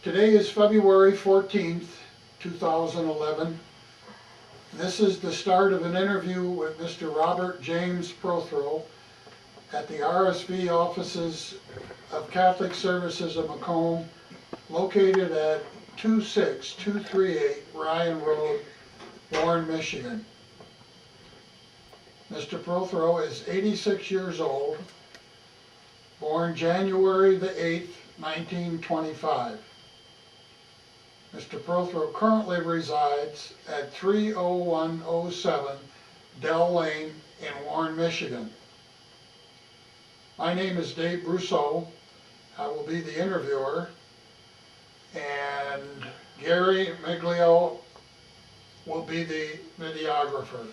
Today is February 14th, 2011. This is the start of an interview with Mr. Robert James Prothero at the RSV offices of Catholic Services of Macomb, located at 26238 Ryan Road, Warren, Michigan. Mr. Prothero is 86 years old, born January the 8th, 1925. Mr. Prothero currently resides at 30107 Dell Lane in Warren, Michigan. My name is Dave Brousseau. I will be the interviewer, and Gary Miglio will be the videographer.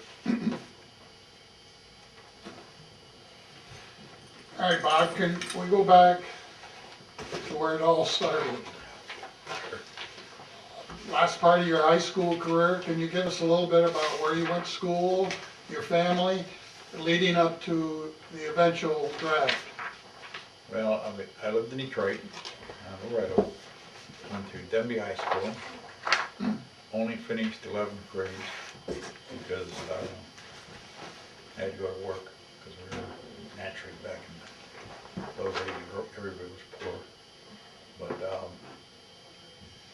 All right, Bob, can we go back to where it all started? Last part of your high school career, can you give us a little bit about where you went to school, your family, leading up to the eventual draft? Well, I lived in Detroit, Loretto, went through Denby High School, only finished 11th grade because I had to go to work because we were naturally back in those days everybody was poor. But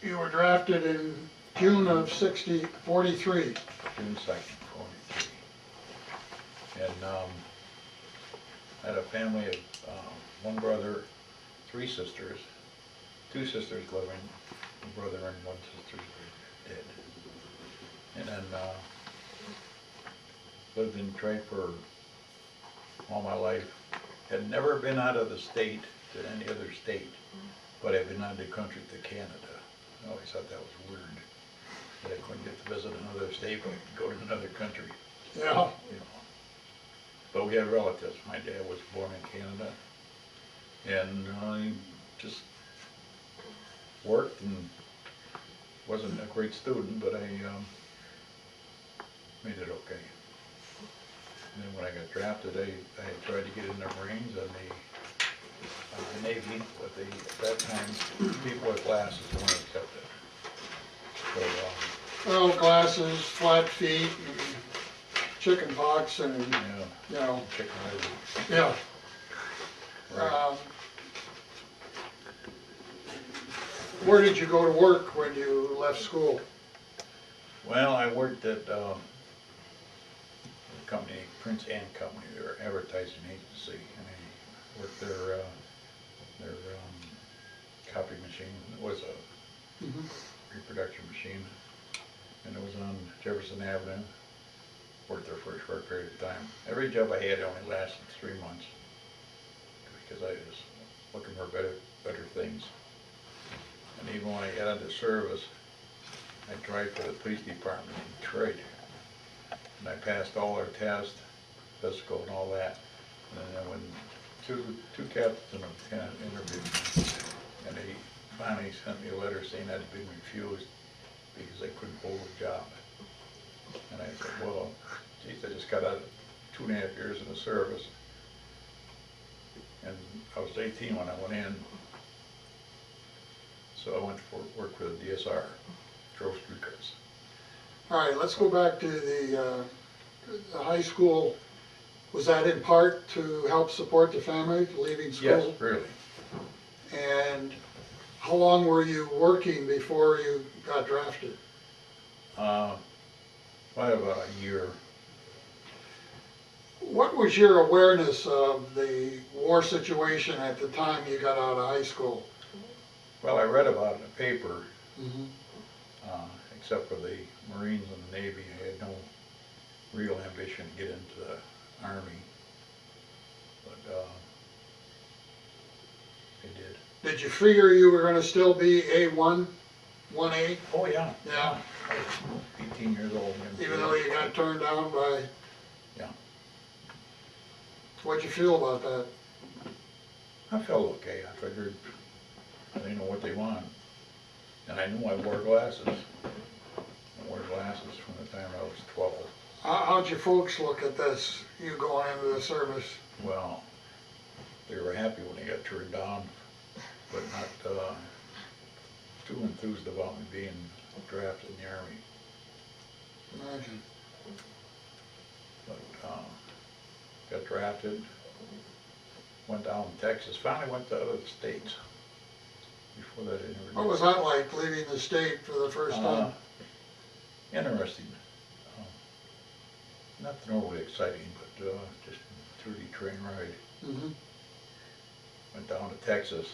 You were drafted in June of 43. June 2nd, 43. And I had a family of one brother, 3 sisters, 2 sisters living, a brother and 1 sister dead. And then lived in Detroit for all my life. Had never been out of the state to any other state, but I've been out of the country to Canada. I always thought that was weird, that I couldn't get to visit another state, but I could go to another country. Yeah. You know. But we had relatives. My dad was born in Canada, and I just worked and wasn't a great student, but I made it okay. And then when I got drafted, I tried to get in the Marines and the Navy, but at that time, people with glasses weren't accepted. So, Well, glasses, flat feet, and chicken pox, and, you know, chicken liver. yeah. Right. Where did you go to work when you left school? Well, I worked at a company, Prince and Company. They were an advertising agency, and I worked their copy machine. It was a reproduction machine, and it was on Jefferson Avenue. Worked there for a short period of time. Every job I had only lasted 3 months because I was looking for better things. And even when I got into service, I tried for the police department in Detroit. And I passed all their tests, physical and all that. And then when two captains and a lieutenant interviewed me, and they finally sent me a letter saying I'd been refused because I couldn't hold a job. And I said, well, geez, I just got out of 2.5 years in the service. And I was 18 when I went in. So I went to work for the DSR, drove streetcars. All right, let's go back to the high school. Was that in part to help support the family leaving school? Yes, really. And how long were you working before you got drafted? Probably about a year. What was your awareness of the war situation at the time you got out of high school? Well, I read about it in the paper, except for the Marines and the Navy. I had no real ambition to get into the Army, but I did. Did you figure you were going to still be A1, 1A? Oh yeah. Yeah. I was 18 years old. Even though you got turned down by... Yeah. What'd you feel about that? I felt okay. I figured they know what they want. And I knew I wore glasses. I wore glasses from the time I was 12. How'd your folks look at this, you going into the service? Well, they were happy when they got turned down, but not too enthused about me being drafted in the Army. Imagine. But, got drafted, went down to Texas, finally went to other states. Before that, I never did. What was that like, leaving the state for the first time? Interesting. Nothing overly exciting, but just a 30 train ride. Mm-hmm. Went down to Texas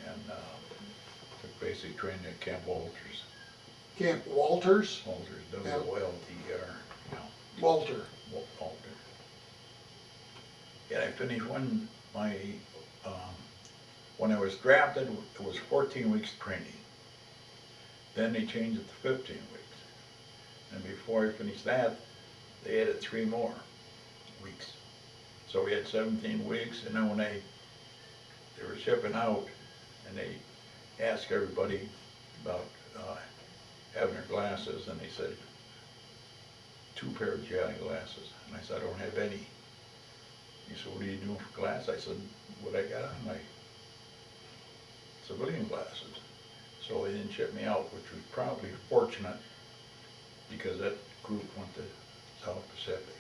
and took basic training at Camp Walters. Camp Walters? Walters, Yeah. W-O-L-T-E-R. Yeah. Walter. Walter. Yeah, I finished when I was drafted, it was 14 weeks training. Then they changed it to 15 weeks. And before I finished that, they added 3 more weeks. So we had 17 weeks, and then when they were shipping out, and they asked everybody about having their glasses, and they said, 2 pairs of glasses. And I said, I don't have any. He said, what are you doing for glasses? I said, what I got on my civilian glasses. So they didn't ship me out, which was probably fortunate, because that group went to South Pacific.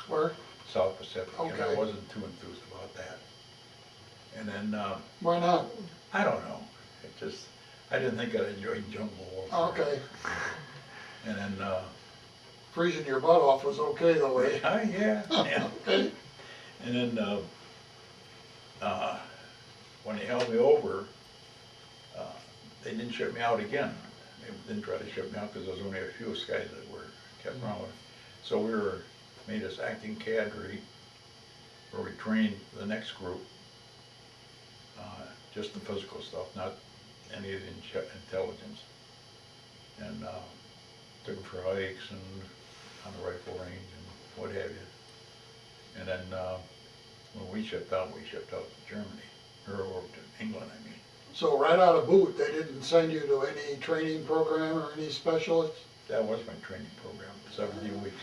Where? South Pacific, and I Okay. wasn't too enthused about that. And then, Why not? I don't know, I didn't think I'd enjoy jungle warfare. Okay. And then, Freezing your butt off was okay though, eh? yeah. Okay. And then, when they held me over, they didn't ship me out again. They didn't try to ship me out because there was only a few guys that were kept around with. So we were made as acting cadre, where we trained the next group, just the physical stuff, not any of the intelligence. And took them for hikes and on the rifle range and what have you. And then when we shipped out to Germany, or over to England, I mean. So right out of boot, they didn't send you to any training program or any specialists? That was my training program, 17 weeks.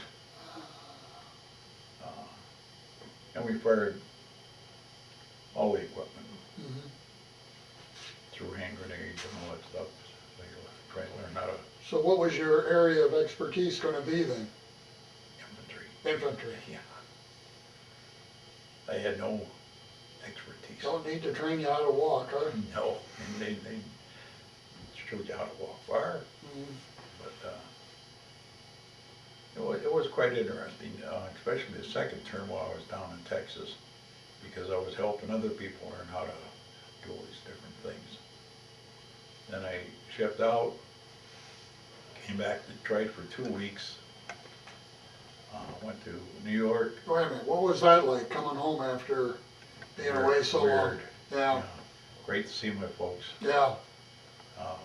And we fired all the equipment Mm-hmm. through hand grenades and all that stuff. So you try to learn how to So what was your area of expertise going to be then? infantry. Infantry. Yeah. I had no expertise. Don't need to train you how to walk, huh? No, and they showed you how to walk far, Mm-hmm. but it was quite interesting, especially the second term while I was down in Texas, because I was helping other people learn how to do all these different things. Then I shipped out, came back to Detroit for 2 weeks, went to New York. Wait a minute, what was that like, coming home after being away so long? Weird. Yeah, Great to see my folks. yeah. I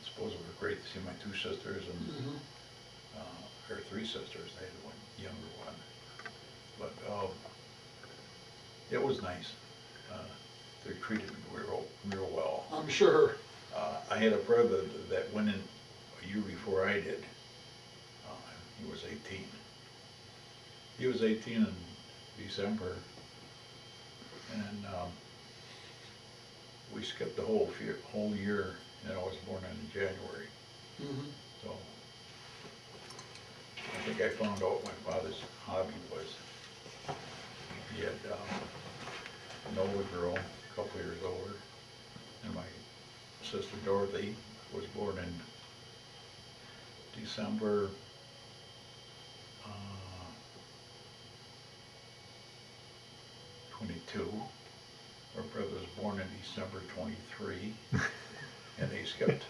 suppose it was great to see my 2 sisters and Mhm. or 3 sisters. I had one younger one, but it was nice. They treated me real well. I'm sure. I had a brother that went in a year before I did. He was 18. He was 18 in December, and we skipped the whole year, and I was born in January. Mhm. So I think I found out what my father's hobby was. He had an older girl, a couple years older, and my sister Dorothy was born in December 22. Our brother was born in December 23, and they skipped.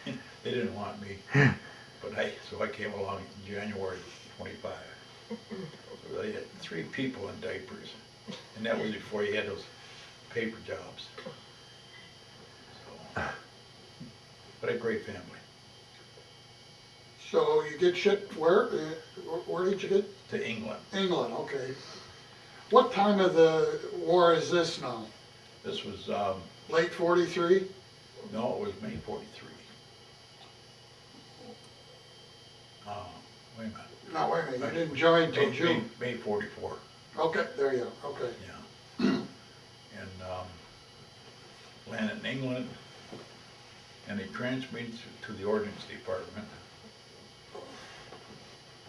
They didn't want me, but so I came along in January 25. So they had 3 people in diapers, and that was before you had those paper jobs. So, but a great family. So you get shipped where? Where did you get? To England. England, okay. What time of the war is this now? This was, Late 43? no, it was May 43. Wait a minute. No, wait a minute, you didn't join till June. May 44, Okay, there you go, okay. yeah. And landed in England, and they transferred me to the Ordnance Department.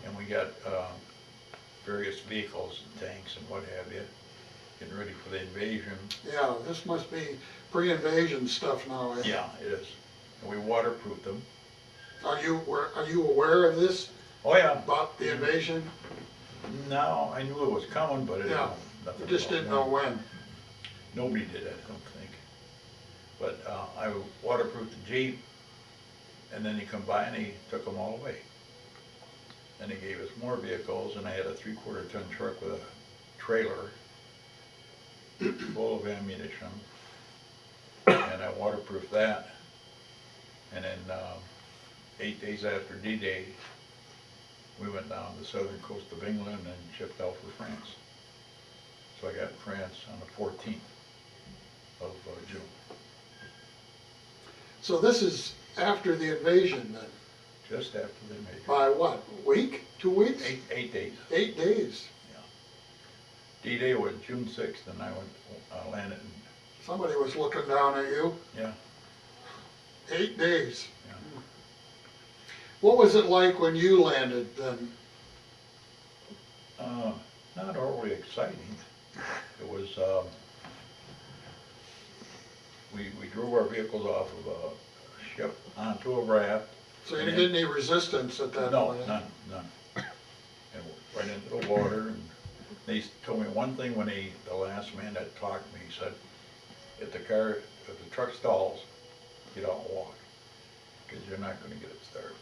And we got various vehicles and tanks and what have you, getting ready for the invasion. Yeah, this must be pre-invasion stuff now. Eh? Yeah, it is. And we waterproofed them. Are you aware of this, Oh yeah. about the invasion? No, I knew it was coming, but I Yeah, nothing. you just about didn't know when. Nobody did, I don't think. But I waterproofed the Jeep, and then he come by and he took them all away. And he gave us more vehicles, and I had a 3/4 ton truck with a trailer full of ammunition, and I waterproofed that. And then 8 days after D-Day, we went down the southern coast of England and shipped out for France. So I got in France on the 14th of June. So this is after the invasion then? Just after the invasion. By what, week, 2 weeks? 8 days. 8 days. Yeah. D-Day was June 6th, and I went landed in, Somebody was looking down at you. yeah. 8 days. Yeah. What was it like when you landed then? Not overly exciting. It was, we drove our vehicles off of a ship onto a raft. So you didn't get any resistance at that No, point? eh? none. And right into the water, and they told me one thing when the last man that talked to me, he said, if the truck stalls, get out and walk, because you're not gonna get it started.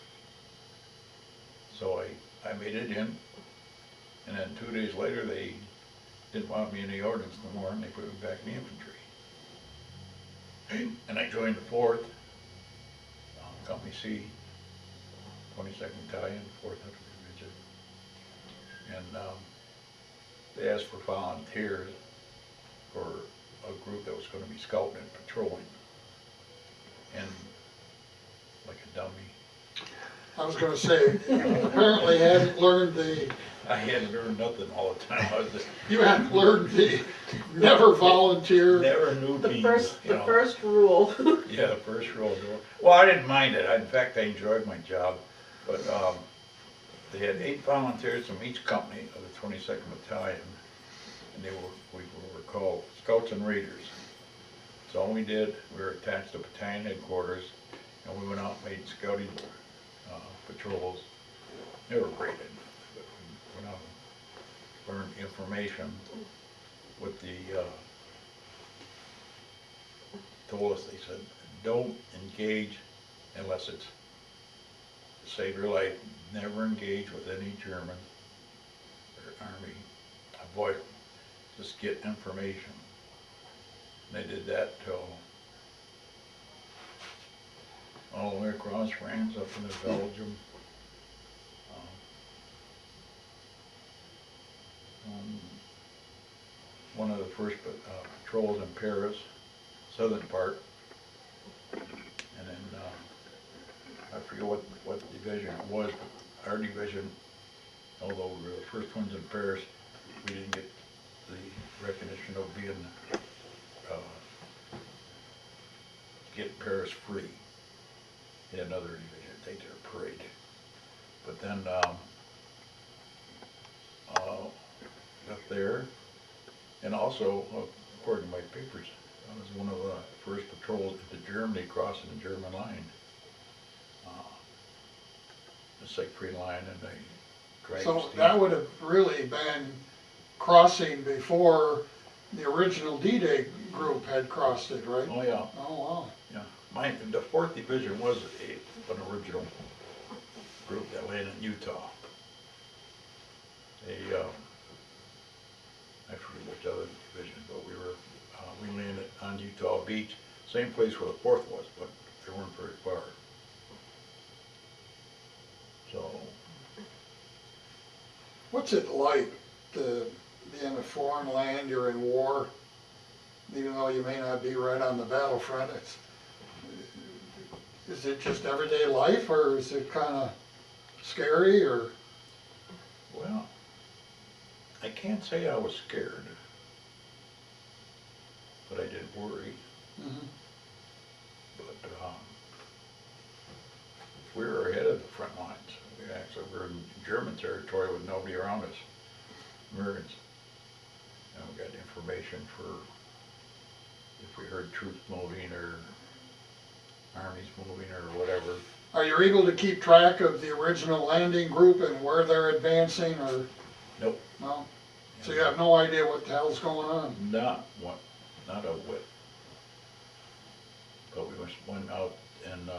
So I made it in, and then 2 days later, they didn't want me in the ordnance no more, and they put me back in the infantry. And I joined the 4th, Company C, 22nd Battalion, 4th Infantry Division. And they asked for volunteers for a group that was going to be scouting and patrolling. And like a dummy, I was gonna say, apparently hadn't learned I hadn't learned nothing all the time. I was just you hadn't learned the never volunteer. never knew The beans, first, you the know. first rule. Yeah, the first rule. Well, I didn't mind it. In fact, I enjoyed my job. But they had 8 volunteers from each company of the 22nd Battalion, and we were called Scouts and Raiders. So all we did, we were attached to battalion headquarters, and we went out and made scouting patrols. They were graded, but we went out and learned information with the told us, they said, don't engage unless it's to save your life. Never engage with any German or Army. Avoid them. Just get information. And they did that till all the way across France, up into Belgium. One of the first patrols in Paris, southern part, and then I forget what division it was, but our division, although we were the first ones in Paris, we didn't get the recognition of being get Paris free. They had another division take their parade, but then up there, and also according to my papers, I was one of the first patrols into Germany, crossing the German line, the Siegfried line, and they dragged So steel. that would have really been crossing before the original D-Day group had crossed it, right? Oh yeah, Oh, wow. yeah. The 4th Division was an original group that landed in Utah. They, I forget which other division, but we landed on Utah Beach, same place where the 4th was, but they weren't very far. So, What's it like to be in a foreign land, you're in war, even though you may not be right on the battlefront? Is it just everyday life, or is it kind of scary, or? well, I can't say I was scared, but I did worry. Mhm. but we were ahead of the front lines. We actually were in German territory with nobody around us, Americans. And we got information for if we heard troops moving or armies moving or whatever. Are you able to keep track of the original landing group and where they're advancing, or Nope. no? So you have no idea what the hell's going on? Not one, not a whit. But we went out and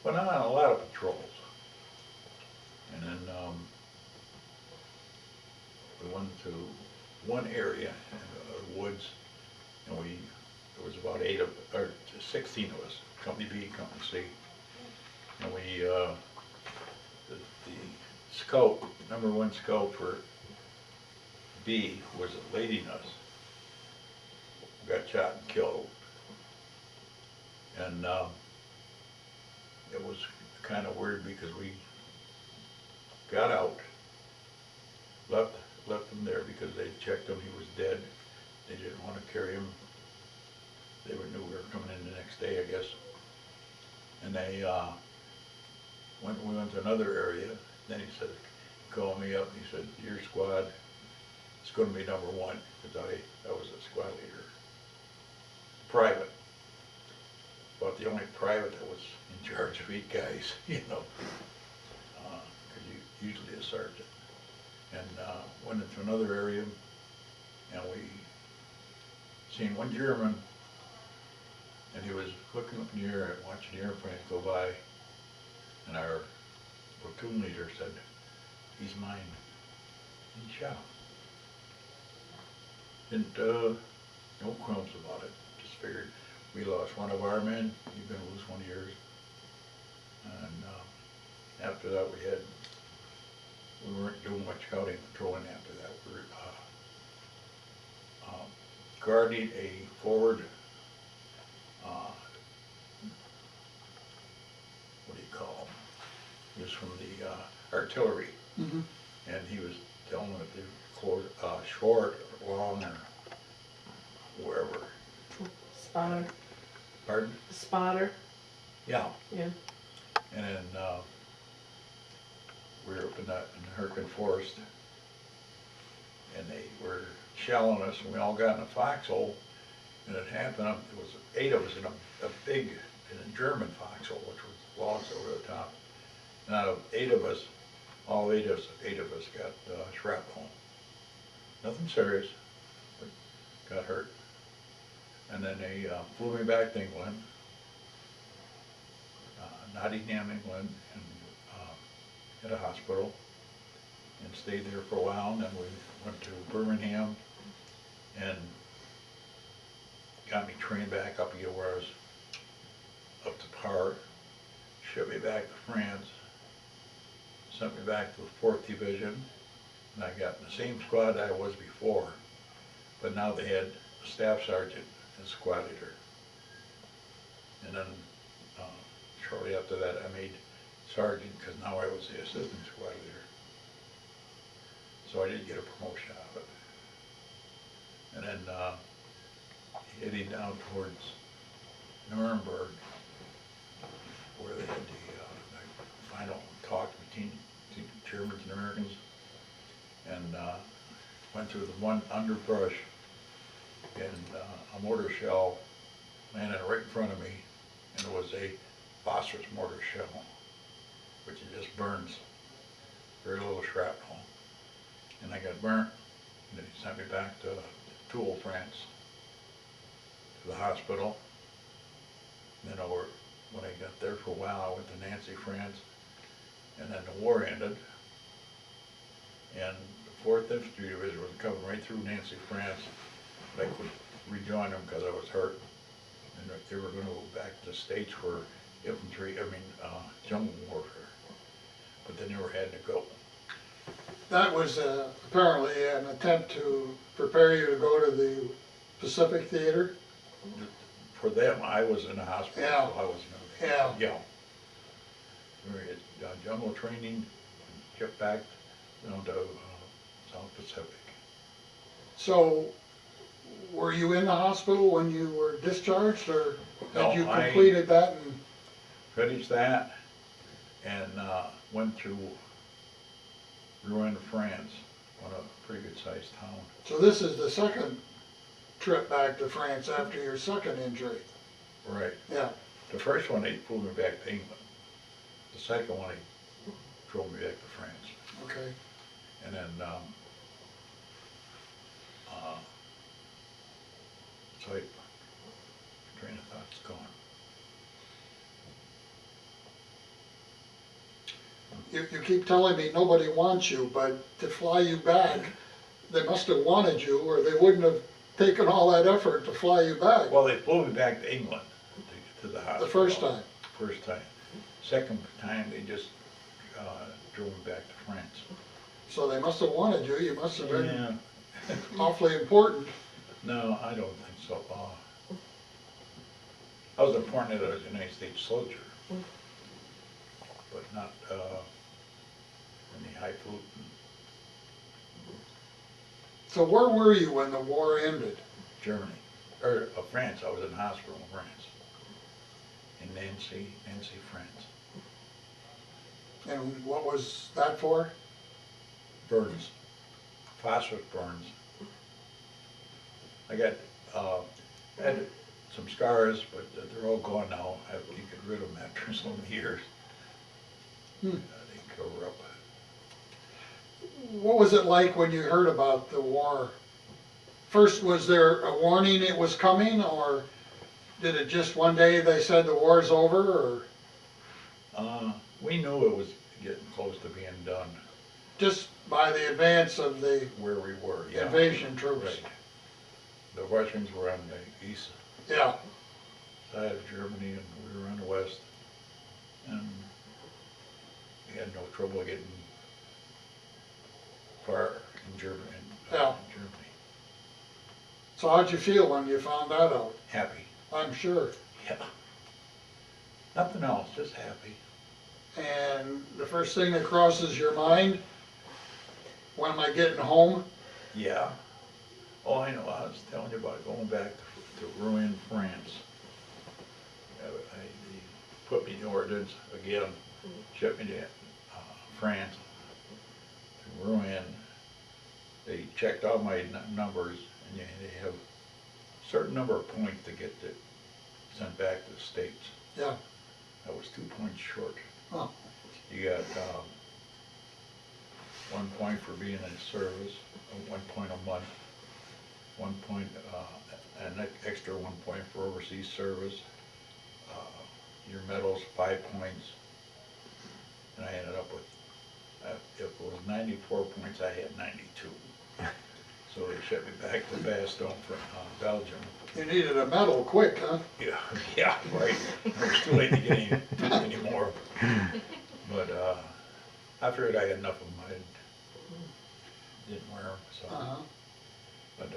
went on a lot of patrols. And then we went to one area in the woods, and there was about 16 of us, Company B, Company C. And we, the scout, #1 scout for B was leading us, got shot and killed. And it was kind of weird because we got out, left him there because they checked him, he was dead. They didn't want to carry him. They knew we were coming in the next day, I guess. And they we went to another area. Then he said, he called me up and he said, your squad is going to be #1, because I was a squad leader. Private. About the only private that was in charge of 8 guys, you know, because you usually a sergeant. And went into another area, and we seen one German, and he was looking up in the air and watching the airplane go by, and our platoon leader said, he's mine. And he shot him. Didn't, no qualms about it, just figured we lost one of our men, you're going to lose one of yours. And after that we weren't doing much scouting, patrolling after that. We were guarding a forward, what do you call him? He was from the artillery, Mm-hmm. and he was telling them that they were short or long or wherever. Spotter. Pardon? Spotter. Yeah. Yeah. And then we were up in the Hurricane Forest, and they were shelling us, and we all got in a foxhole, and it happened, it was 8 of us in a big, in a German foxhole, which was logs over the top. And out of 8 of us, all 8 of us got shrapnel. Nothing serious, but got hurt. And then they flew me back to England, Nottingham, England, and at a hospital, and stayed there for a while. And then we went to Birmingham and got me trained back up again where I was up to par, shipped me back to France, sent me back to the 4th Division, and I got in the same squad I was before, but now they had a staff sergeant as squad leader. And then shortly after that I made sergeant, because now I was the assistant squad leader. So I did get a promotion out of it. And then heading down towards Nuremberg, where they had the final talk between Germans and Americans, and went through the one underbrush, and a mortar shell landed right in front of me, and it was a phosphorus mortar shell, which it just burns, very little shrapnel. And I got burnt, and then he sent me back to Toul, France, to the hospital. And then when I got there for a while, I went to Nancy, France, and then the war ended. And the 4th Infantry Division was coming right through Nancy, France, but I couldn't rejoin them because I was hurt. And they were going to go back to the States for jungle warfare. But they never had to go. That was apparently an attempt to prepare you to go to the Pacific Theater. For them, I was in the hospital, Yeah. so I was in Yeah. We had jungle training, kept back down to South Pacific. So were you in the hospital when you were discharged, or No, had you I- completed that and, Finished that and went to Rouen, France, a pretty good sized town. so this is the second trip back to France after your second injury? Right. Yeah, The first one, they flew me back to England. The second one, they drove me back to France. okay. And then, so train of thought's gone. You keep telling me nobody wants you, but to fly you back, they must have wanted you, or they wouldn't have taken all that effort to fly you back Well, they flew me back to England, to the hospital. the first time. First time. Second time, they just drove me back to France. So they must have wanted you, you must have been Yeah. awfully important. No, I don't think so. I was appointed as a United States soldier, but not any highfalutin. So where were you when the war ended? Germany, or France. I was in hospital in France, in Nancy, France. And what was that for? Burns, phosphorus burns. I got, had some scars, but they're all gone now. You get rid of them after so many years. They cover up. What was it like when you heard about the war? First, was there a warning it was coming, or did it just one day they said the war's over, or We knew it was getting close to being done just by the advance of the where we were, yeah. invasion troops? Right. The Russians were on the east Yeah, side of Germany and we were on the west. And we had no trouble getting far in Germany. Yeah. In Germany. so how'd you feel when you found that out? Happy, I'm sure. yeah. Nothing else, just happy. And the first thing that crosses your mind, when am I getting home? Yeah. Oh, I know, I was telling you about going back to Rouen, France. They put me in orders again, shipped me to France, to Rouen. They checked all my numbers, and they have a certain number of points to get sent back to the States. Yeah. I was 2 points short. Oh, You got 1 point for being in service, 1 point a month, 1 point, an extra 1 point for overseas service. Your medals, 5 points. And I ended up with, if it was 94 points, I had 92. So they shipped me back to Bastogne from Belgium. you needed a medal quick, huh? Yeah, yeah, right. It was too late to get any more. But I figured I had enough of them. I didn't wear them, so. Uh-huh. But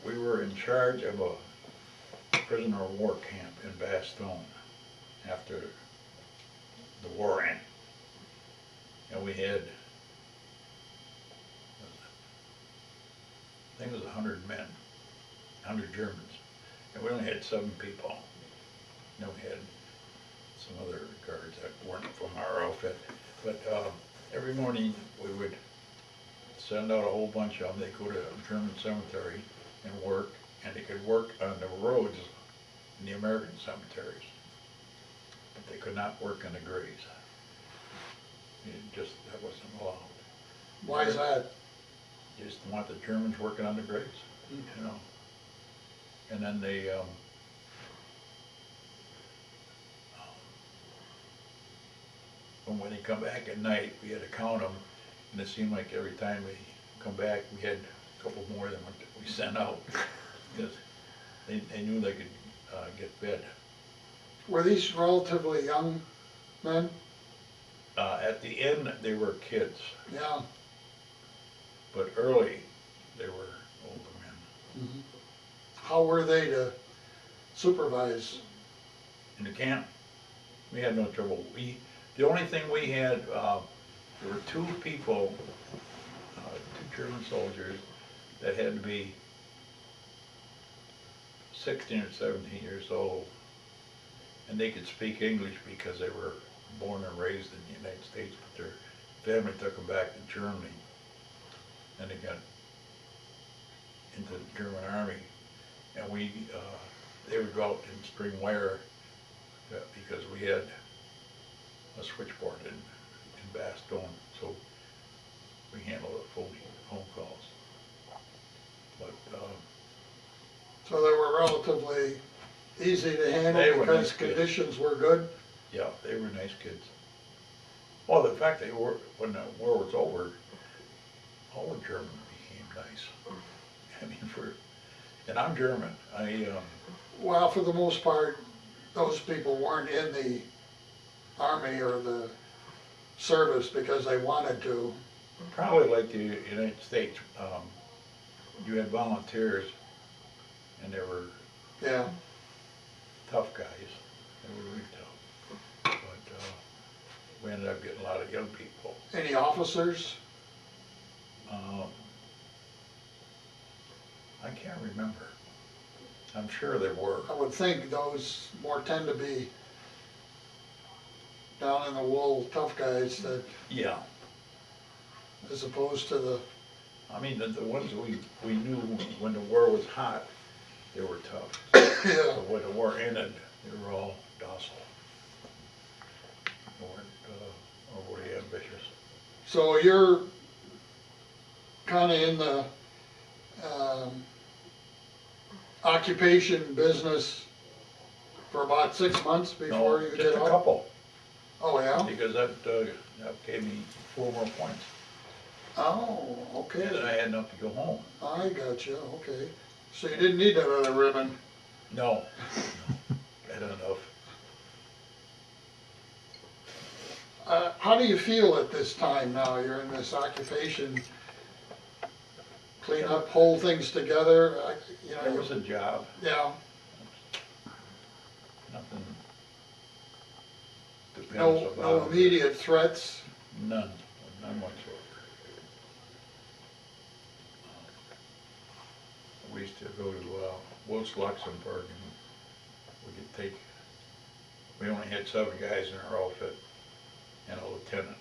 we were in charge of a prisoner of war camp in Bastogne after the war ended. And we had, I think it was 100 men, 100 Germans. And we only had 7 people. Then we had some other guards that weren't from our outfit. But every morning we would send out a whole bunch of them. They'd go to a German cemetery and work, and they could work on the roads in the American cemeteries. But they could not work on the graves. That wasn't allowed. Why is that? Just want the Germans working on the graves, you know. And then they, when they come back at night, we had to count them, and it seemed like every time we come back, we had a couple more than what we sent out, because they knew they could get fed. Were these relatively young men? At the end, they were kids, Yeah. but early, they were older men. Mhm. How were they to supervise? In the camp, we had no trouble. The only thing we had, there were 2 people, 2 German soldiers, that had to be 16 or 17 years old, and they could speak English because they were born and raised in the United States, but their family took them back to Germany, and they got into the German army, and they would go out and string wire because we had a switchboard in Bastogne, so we handled the phone calls. But So they were relatively easy to handle They were because nice kids. conditions were good? yeah, they were nice kids. Well, the fact they were, when the war was over, all the German became nice. I mean, and I'm German. Well, for the most part, those people weren't in the army or the service because they wanted to. Probably like the United States, you had volunteers, and they were Yeah. tough guys. They were really tough. But we ended up getting a lot of young people. Any officers? I can't remember. I'm sure there were. I would think those more tend to be down in the wool tough guys that, Yeah. as opposed to the, I mean, the ones we knew when the war was hot, they were tough. yeah. But when the war ended, they were all docile. They weren't overly ambitious. So you're kind of in the occupation business for about 6 months before No, you just get a out? couple, Oh, yeah? because that gave me 4 more points. Oh, okay. And then I had enough to go home. I got you, okay. So you didn't need that other ribbon. No, had enough. How do you feel at this time now? You're in this occupation, clean up, hold things together, you There know, was a job, yeah, nothing. no, Depends no about- immediate threats. None whatsoever. We used to go to Wilts, Luxembourg, and we only had 7 guys in our outfit and a lieutenant.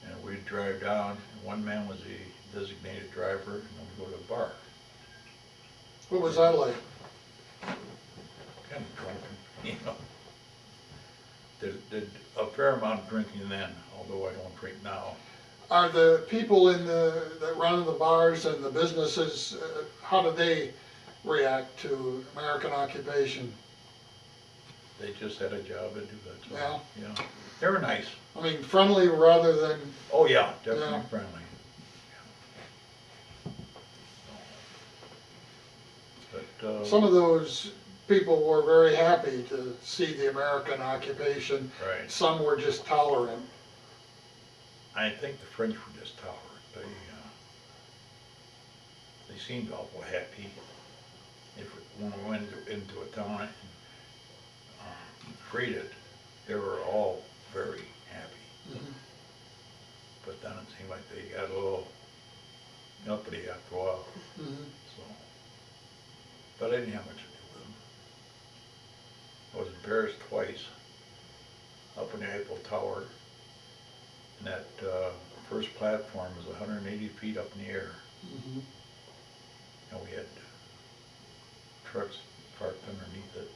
And we'd drive down, and one man was the designated driver, and then we'd go to a bar. What was that like? Kind of drunken, you know. Did a fair amount of drinking then, although I don't drink now. Are the people that run the bars and the businesses, how do they react to American occupation? They just had a job to do that. Yeah. Yeah. They were nice. I mean, friendly rather than, Oh, yeah, definitely Yeah. friendly. But, some of those people were very happy to see the American occupation. right. Some were just tolerant. I think the French were just tolerant. They seemed awful happy. When we went into a town and freed it, they were all very happy. Mhm. But then it seemed like they got a little uppity after a while. Mhm. So, but I didn't have much to do with them. I was in Paris twice, up in the Eiffel Tower, and that first platform was 180 feet up in the air, Mhm. and we had trucks parked underneath it.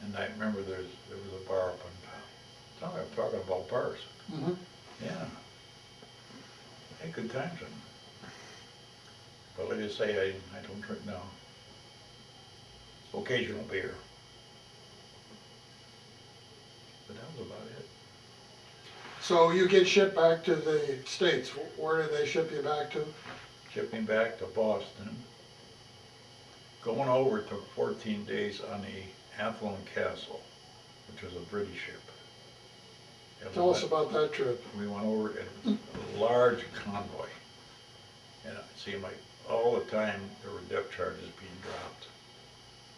And I remember there was a bar up on top. I'm talking about bars. Mhm. Yeah. Had good times in them. But like I say, I don't drink now. Occasional beer. But that was about it. So you get shipped back to the States. Where did they ship you back to? Shipping back to Boston. Going over took 14 days on the Athlone Castle, which was a British ship. And Tell us about that trip. we went over in a large convoy. And it seemed like all the time there were depth charges being dropped.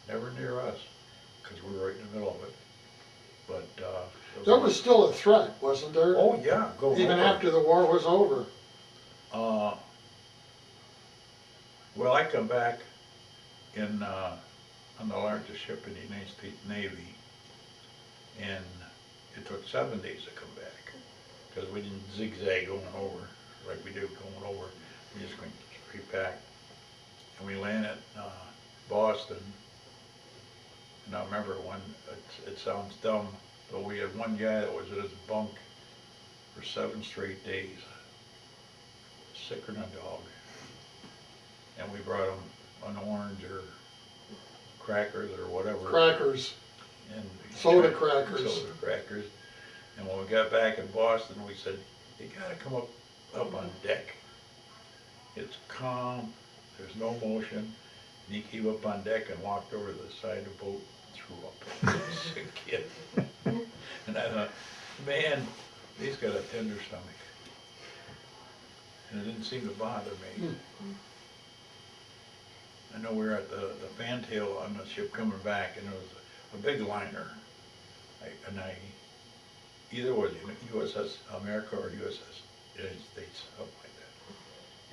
Never near us, because we were right in the middle of it. But There was still a threat, wasn't there? oh yeah, go Even over. after the war was over. Well, I come back in, on the largest ship in the United States Navy, and it took 7 days to come back, because we didn't zigzag going over like we did going over. We just went straight back, and we landed Boston. And I remember when, it sounds dumb, but we had one guy that was in his bunk for 7 straight days, sicker than a dog. And we brought him an orange or crackers or whatever. Crackers, And soda crackers. Soda crackers. And when we got back in Boston, we said, you gotta come up on deck. It's calm, there's no motion. And he came up on deck and walked over to the side of the boat and threw up. Sick kid. And I thought, man, he's got a tender stomach. And it didn't seem to bother me. I know we were at the fantail on the ship coming back, and there was a big liner. Either was USS America or USS United States, something like that.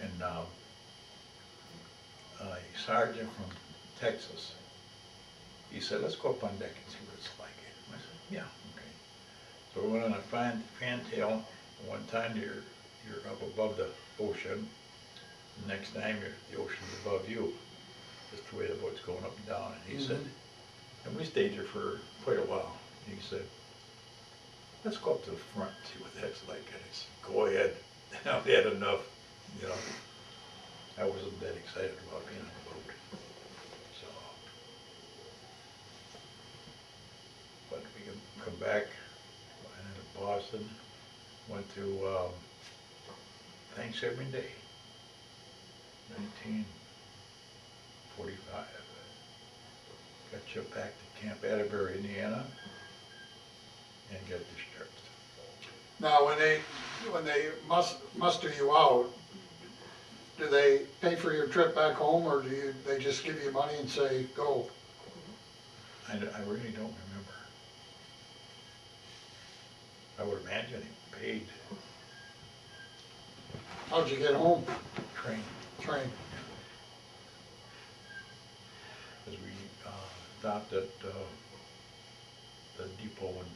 And a sergeant from Texas, he said, let's go up on deck and see what it's like. I said, yeah, okay. So we went on a fantail, and one time you're up above the ocean, the next time the ocean's above you. Just the way the boat's going up and down. And he said, and we stayed there for quite a while. And he said, let's go up to the front and see what that's like. And I said, go ahead. I've had enough. You know, I wasn't that excited about being on the boat. So, but we can come back. Went into Boston. Went to Thanksgiving Day, 1945. Got shipped back to Camp Atterbury, Indiana, and got discharged. Now, when they muster you out, do they pay for your trip back home, or do they just give you money and say, go? I really don't remember. I would imagine he paid. How'd you get home? Train. Train. Because we stopped at the depot in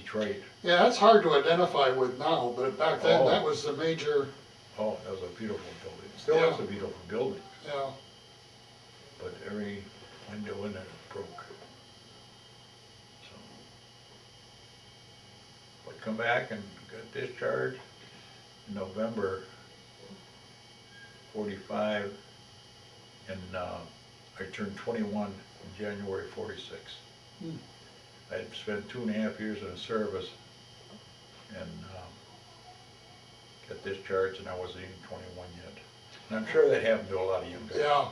Detroit. Yeah, that's hard to identify with now, but back then, Oh. that was the major, Oh, that was a beautiful building. Still Yeah. is a beautiful building, yeah. but every window in it broke. So, but come back and got discharged in November 45, and I turned 21 in January 46. Hmm. I had spent 2.5 years in the service, and got discharged, and I wasn't even 21 yet. And I'm sure that happened to a lot of young guys. Yeah,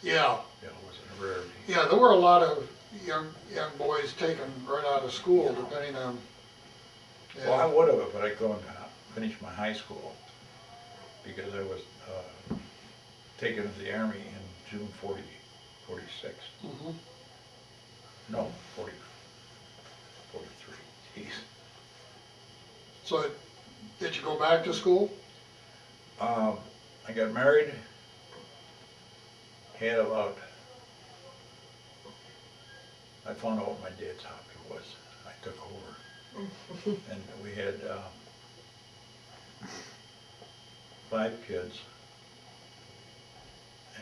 yeah. Yeah, it wasn't a rarity. Yeah, there were a lot of young boys taken right out of school, depending on, Well, I yeah. would have if I'd gone to finish my high school, because I was taken to the Army in June 46. Mhm. No, 43. Jeez. So, did you go back to school? I got married, had about, I found out what my dad's hobby was. I took over. And we had 5 kids.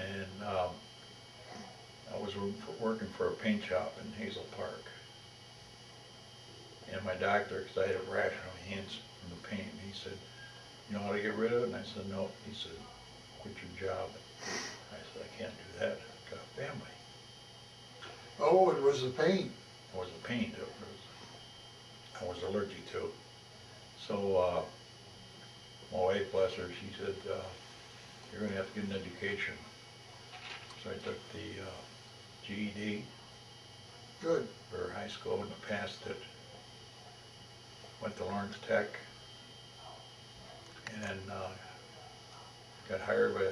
And I was working for a paint shop in Hazel Park. And my doctor, because I had a rash on my hands from the paint, he said, you know how to get rid of it? And I said, no. He said, quit your job. I said, I can't do that. I've got a family. Oh, it was the paint. It was a paint I was allergic to. So my wife, bless her, she said, you're going to have to get an education. So I took the GED Good. for high school and I passed it. Went to Lawrence Tech and got hired by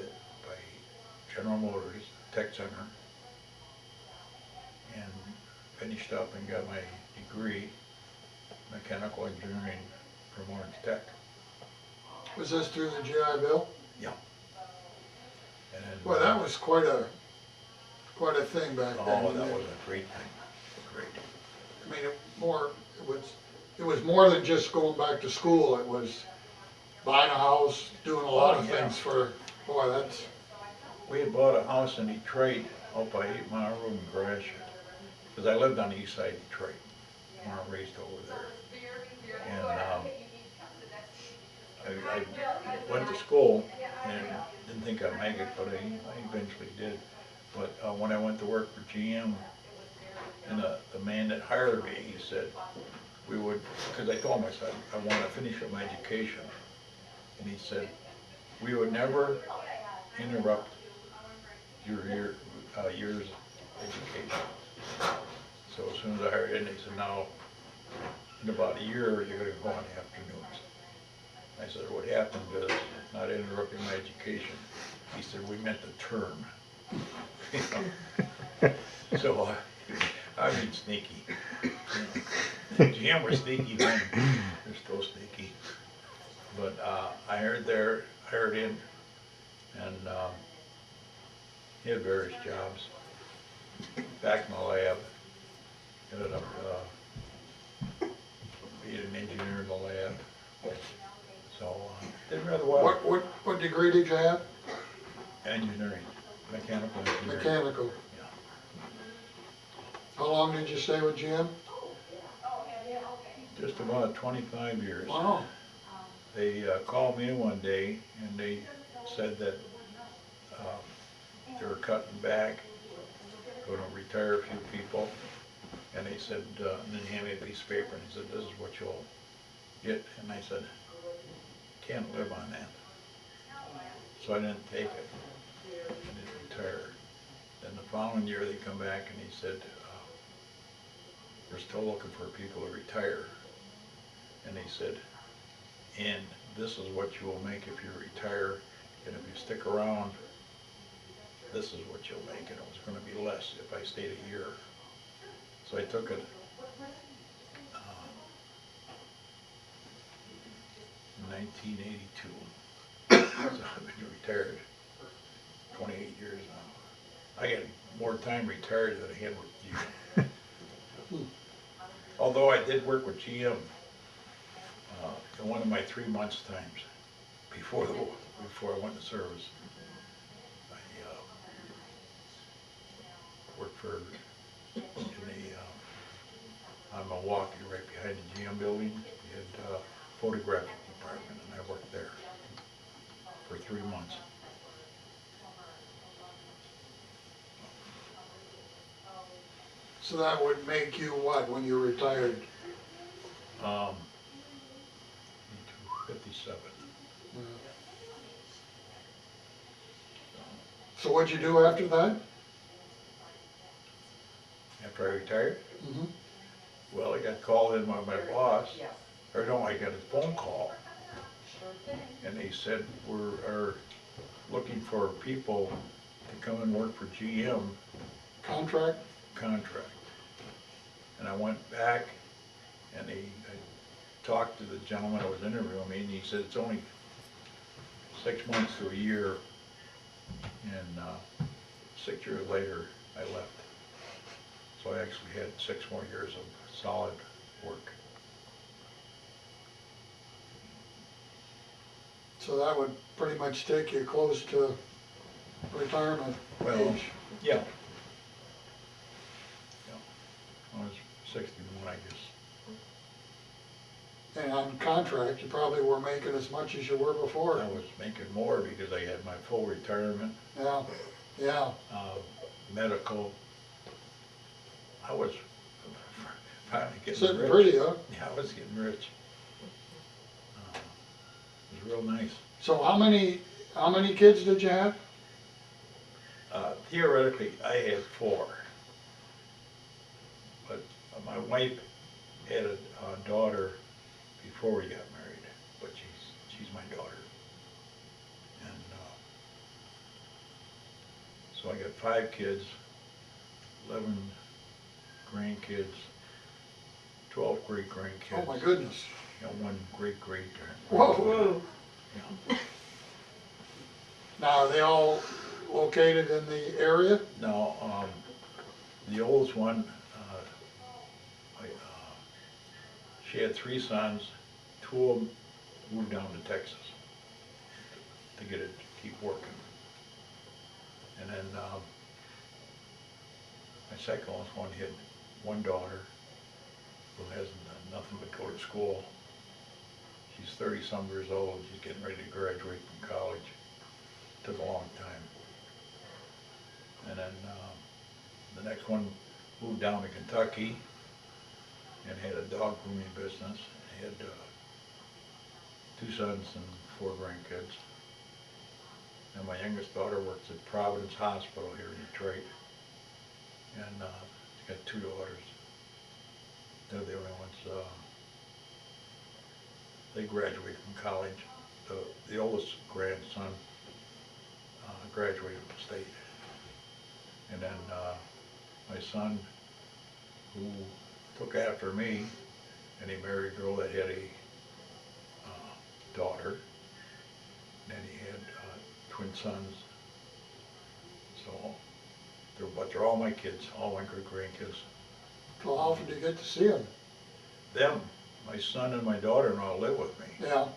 General Motors Tech Center and finished up and got my degree, mechanical engineering from Lawrence Tech. Was this through the GI Bill? Yeah. And Well, that was quite a thing back then. Oh, that was a great thing, great. I mean, it was more than just going back to school. It was buying a house, doing a lot of Oh, yeah. things for, boy, that's, We had bought a house in Detroit out by 8 Mile Road in Gratiot, because I lived on the east side of Detroit, when I raised over there. And I went to school and didn't think I'd make it, but I eventually did. But when I went to work for GM, and the man that hired me, he said, we would, because I told him, I said, I want to finish up my education. And he said, we would never interrupt your year's education. So as soon as I hired in, he said, now, in about a year, you're gonna go on afternoons. I said, what happened is, not interrupting my education. He said, we meant the term. You know? So I've been sneaky. You know? GM were sneaky then, they're still sneaky. But I hired in, and he had various jobs. Back in the lab, ended up being an engineer in the lab. So did rather well. what degree did you have? Engineering, mechanical engineering. Mechanical. Yeah. How long did you stay with GM? Just about 25 years. Wow. They called me one day and they said that they were cutting back, going to retire a few people. And they said, and then he handed me a piece of paper and he said, this is what you'll get. And I said, can't live on that. So I didn't take it. I didn't retire. Then the following year they come back and he said, we're still looking for people to retire. And he said, and this is what you will make if you retire, and if you stick around, this is what you'll make, and it was going to be less if I stayed a year. So I took it in 1982. So I've been retired 28 years now. I got more time retired than I had with GM. Although I did work with GM in one of my 3 months times before I went to service. I worked for on Milwaukee, right behind the GM building. We had a photographic department, and I worked there for 3 months. So that would make you what when you retired? 57. So what'd you do after that? After I retired, Mm-hmm. well, I got called in by my boss, or no, I got a phone call, and they said we're looking for people to come and work for GM Contract? contract. And I went back, and I talked to the gentleman that was interviewing me, and he said it's only 6 months to a year, and 6 years later, I left. So I actually had 6 more years of solid work. So that would pretty much take you close to retirement Well, age. yeah. I was 61, I guess. And on contract, you probably were making as much as you were before. I was making more because I had my full retirement, Yeah, yeah. medical. I was finally getting Sitting rich. pretty, huh? Yeah, I was getting rich. It was real nice. So how many kids did you have? Theoretically, I had 4. But my wife had a daughter before we got married, but she's my daughter. And so I got 5 kids, 11 grandkids, 12 great-grandkids. Oh my goodness. And 1 great-great. Whoa. Whoa. Yeah. Now, are they all located in the area? No, the oldest one, she had 3 sons, 2 of them moved down to Texas to get it, to keep working. And then, my second oldest one had 1 daughter who hasn't done nothing but go to school. She's 30-some years old, she's getting ready to graduate from college. Took a long time. And then, the next one moved down to Kentucky and had a dog grooming business. He had 2 sons and 4 grandkids. And my youngest daughter works at Providence Hospital here in Detroit. And she's got 2 daughters. They're the only ones, they graduated from college. The oldest grandson graduated from state. And then my son, who took after me, and he married a girl that had a daughter, and he had twin sons. So, but they're all my kids, all my great-grandkids. So how often do you get to see them? Them, my son and my daughter-in-law live with me. Yeah.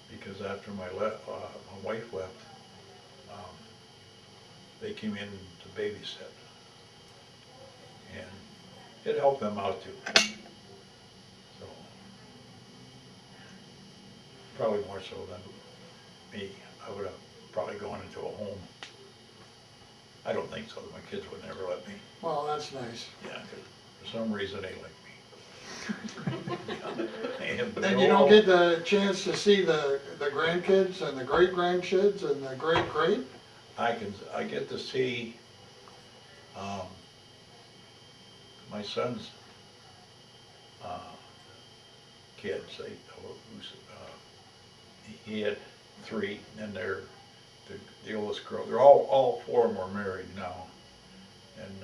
Because after my wife left, they came in to babysit. And it helped them out too. So, probably more so than me. I would have probably gone into a home. I don't think so, my kids would never let me. Well, that's nice. Yeah, 'cause for some reason they like me. Then you don't get the chance to see the grandkids and the great-grandkids and the great-great? I get to see my son's kids. He had 3, and they're the oldest girl. They're all 4 of them are married now, and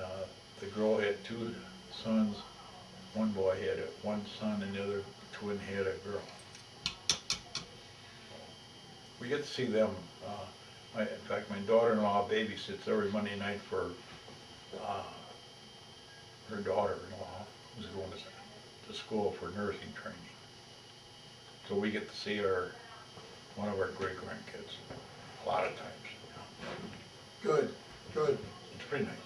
the girl had 2 sons. One boy had 1 son, and the other twin had a girl. We get to see them. In fact, my daughter-in-law babysits every Monday night for her daughter-in-law, who's going to school for nursing training. So we get to see one of our great-grandkids a lot of times. Good, good. It's pretty nice.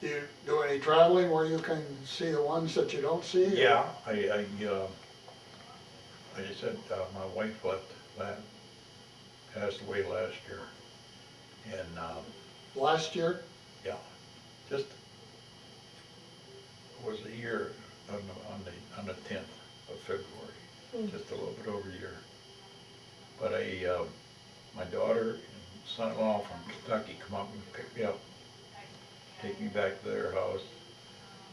Do you do any traveling where you can see the ones that you don't see? Yeah, like I said, my wife passed away last year, and Last year? yeah, just was a year on the 10th of February, just a little bit over a year. But my daughter and son-in-law from Kentucky come up and pick me up, take me back to their house.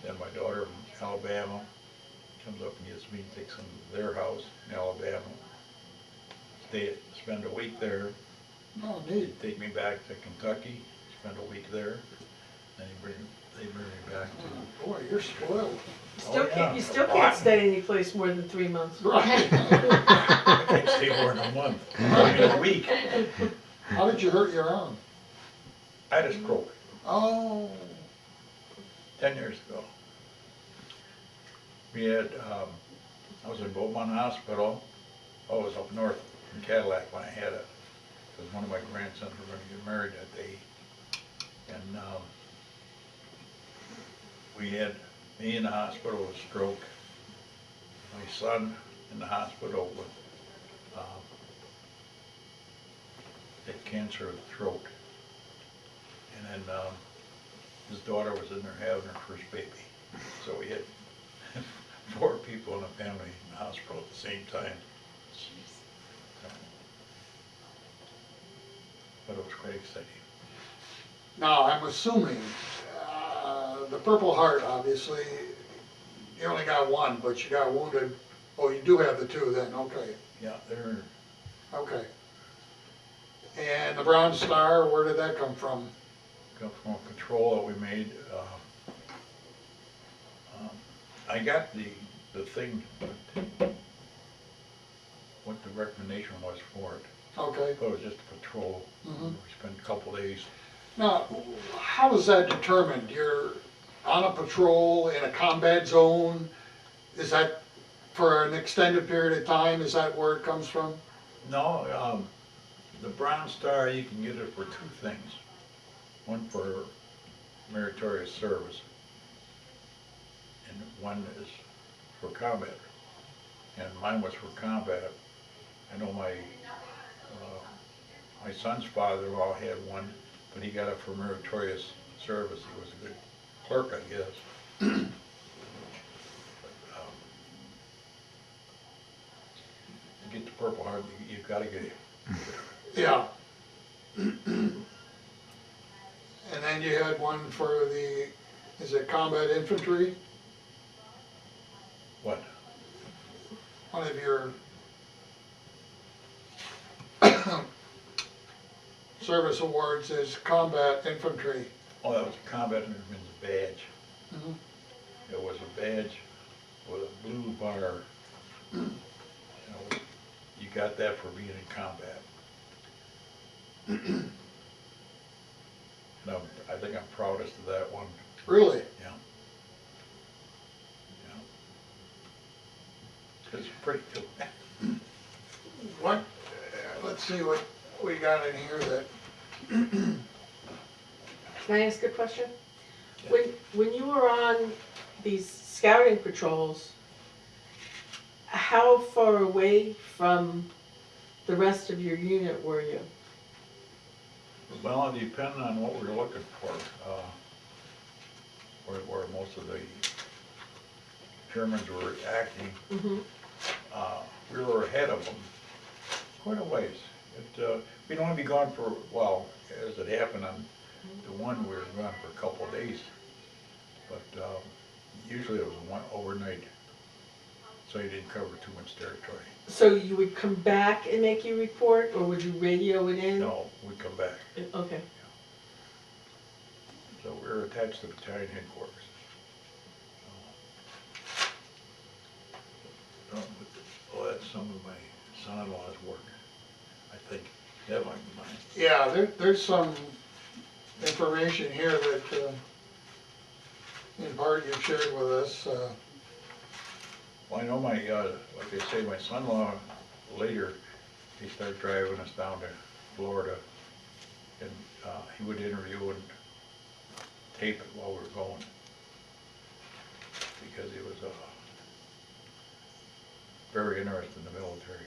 Then my daughter from Alabama comes up and gets me and takes them to their house in Alabama. Spend a week there. Oh, neat. Take me back to Kentucky, spend a week there. Then they bring me back to. Boy, you're spoiled. You still can't stay any place more than 3 months. Right. I can't stay more than a month, I mean a week. How did you hurt your arm? I had a stroke Oh, 10 years ago. We had, I was in Beaumont Hospital. I was up north in Cadillac when I had it, because one of my grandsons were going to get married that day. And we had me in the hospital with a stroke, my son in the hospital with had cancer of the throat. And then his daughter was in there having her first baby. So we had 4 people in the family in the hospital at the same time. So, but it was quite exciting. now I'm assuming the Purple Heart, obviously, you only got 1, but you got wounded. Oh, you do have the 2 then, okay. Yeah, they're Okay. And the Bronze Star, where did that come from? come from a control that we made. I got the thing, what the recommendation was for it. Okay. But it was just a patrol. Mhm. We spent a couple days. Now, how is that determined? You're on a patrol in a combat zone? Is that for an extended period of time? Is that where it comes from? No, the Bronze Star, you can get it for two things. One for meritorious service, and one is for combat. And mine was for combat. I know my son's father-in-law had one, but he got it for meritorious service. He was a good clerk, I guess. But, to get the Purple Heart, you've got to get it. Yeah. And then you had one for the, is it combat infantry? What? One of your service awards is combat infantry. Oh, that was a combat infantryman's badge. Mhm. It was a badge with a blue bar. You got that for being in combat. And I think I'm proudest of that one. Really? Yeah. Yeah. It's pretty cool. What, let's see what we got in here that, Can I ask a question? Yeah. When you were on these scouting patrols, how far away from the rest of your unit were you? Well, it depended on what we were looking for. Where most of the Germans were acting, Mm-hmm. we were ahead of them quite a ways. We'd only be gone for, well, as it happened on the one, we were gone for a couple of days. But usually it was one overnight, so you didn't cover too much territory. So you would come back and make your report, or would you radio it in? No, we'd come back. Okay. So we were attached to battalion headquarters. Oh, that's some of my son-in-law's work, I think. That might be mine. yeah, there's some information here that, in part you've shared with us. Well, I know my, like I say, my son-in-law later, he started driving us down to Florida, and he would interview and tape it while we were going, because he was very interested in the military.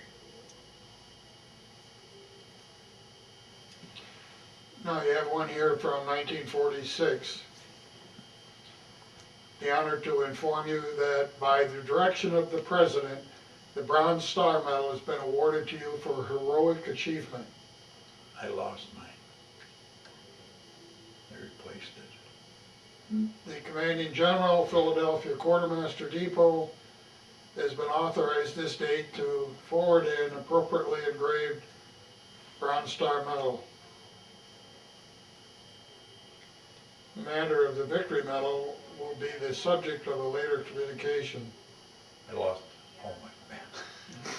Now you have one here from 1946. The honor to inform you that by the direction of the President, the Bronze Star Medal has been awarded to you for heroic achievement. I lost mine. They replaced it. The Commanding General, Philadelphia Quartermaster Depot, has been authorized this date to forward an appropriately engraved Bronze Star Medal. The matter of the Victory Medal will be the subject of a later communication. I lost, oh my man.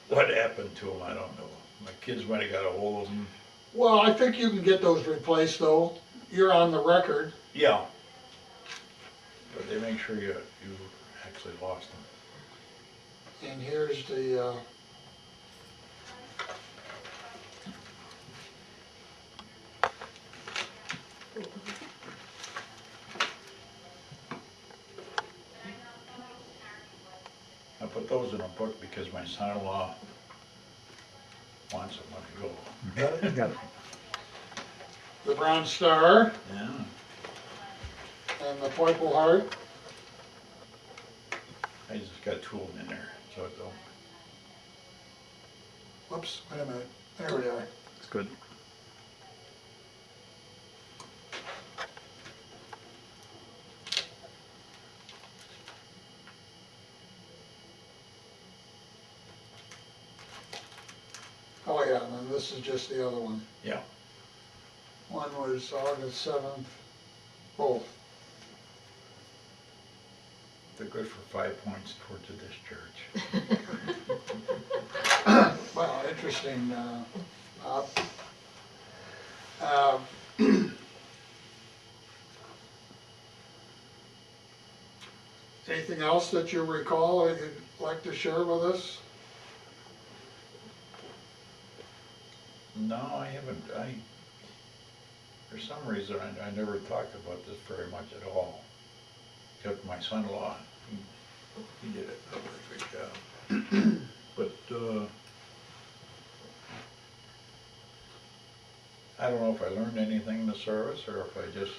What happened to them, I don't know. My kids might have got a hold of them. Well, I think you can get those replaced though. You're on the record. Yeah. But they make sure you actually lost them. And here's the, I put those in a book because my son-in-law wants them when I go. Got it, got it. the Bronze Star Yeah. and the Purple Heart. I just got two of them in there, so it don't. Whoops, wait a minute. There we are. It's good. Oh yeah, and then this is just the other one. Yeah. One was August 7th, both. They're good for 5 points towards the discharge. Well, interesting, Bob. Uh, Anything else that you recall that you'd like to share with us? No, I haven't, for some reason, I never talked about this very much at all. Except my son-in-law, he did a perfect job. But, I don't know if I learned anything in the service, or if I just.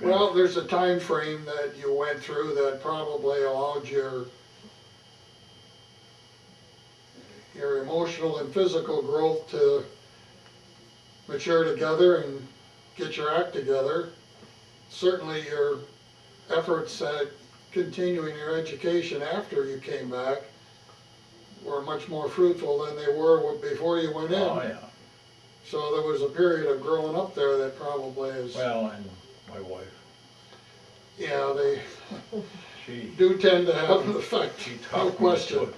Well, there's a time frame that you went through that probably allowed your emotional and physical growth to mature together and get your act together. Certainly your efforts at continuing your education after you came back were much more fruitful than they were before you went in. Oh, yeah. So there was a period of growing up there that probably is, Well, and my wife, yeah, they she do tend to have an effect, no talked me question. into it.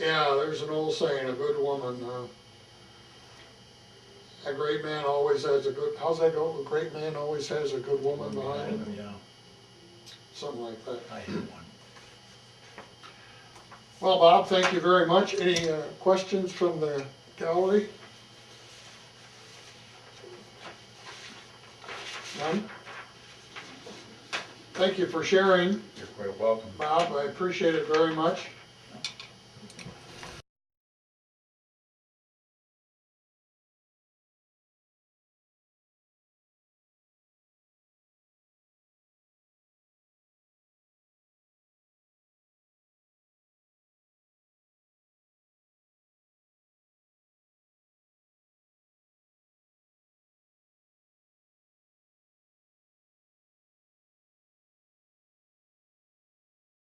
Yeah, there's an old saying, a good woman, a great man always has a good, how's that go? A great man always has a good woman behind him, Yeah, something like that. I had one. Well, Bob, thank you very much. Any questions from the gallery? None? Thank you for sharing, You're quite welcome. Bob. I appreciate it very much.